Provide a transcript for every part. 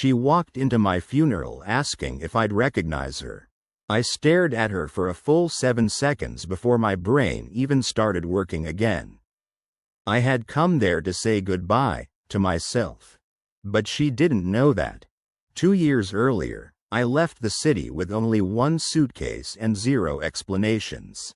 She walked into my funeral asking if I'd recognize her. I stared at her for a full 7 seconds before my brain even started working again. I had come there to say goodbye to myself. But she didn't know that. 2 years earlier, I left the city with only 1 suitcase and 0 explanations.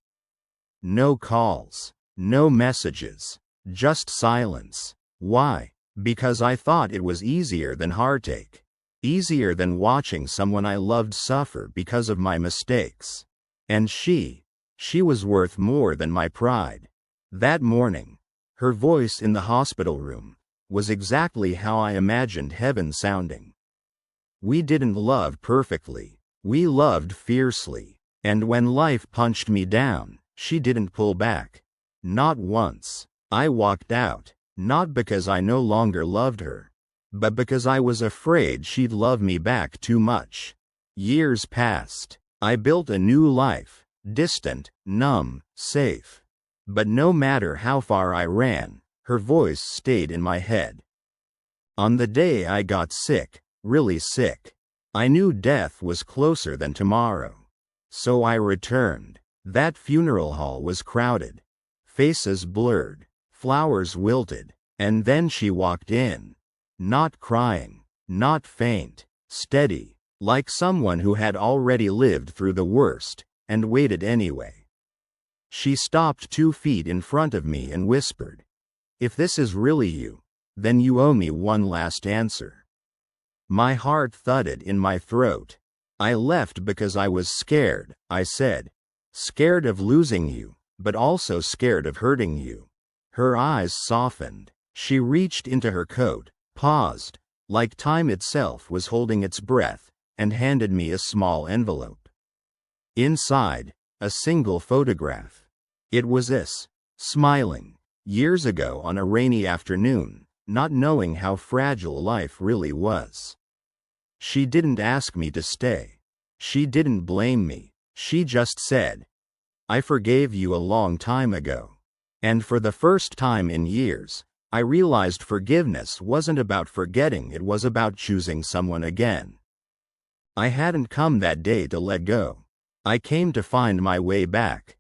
No calls, no messages, just silence. Why? Because I thought it was easier than heartache. Easier than watching someone I loved suffer because of my mistakes. And she was worth more than my pride. That morning, her voice in the hospital room was exactly how I imagined heaven sounding. We didn't love perfectly, we loved fiercely, and when life punched me down, she didn't pull back. Not once. I walked out, not because I no longer loved her, but because I was afraid she'd love me back too much. Years passed. I built a new life, distant, numb, safe. But no matter how far I ran, her voice stayed in my head. On the day I got sick, really sick, I knew death was closer than tomorrow. So I returned. That funeral hall was crowded. Faces blurred, flowers wilted, and then she walked in. Not crying, not faint, steady, like someone who had already lived through the worst, and waited anyway. She stopped 2 feet in front of me and whispered, "If this is really you, then you owe me one last answer." My heart thudded in my throat. "I left because I was scared," I said. "Scared of losing you, but also scared of hurting you." Her eyes softened. She reached into her coat, paused, like time itself was holding its breath, and handed me a small envelope. Inside, a single photograph. It was us, smiling, years ago on a rainy afternoon, not knowing how fragile life really was. She didn't ask me to stay. She didn't blame me. She just said, "I forgave you a long time ago." And for the first time in years, I realized forgiveness wasn't about forgetting, it was about choosing someone again. I hadn't come that day to let go. I came to find my way back.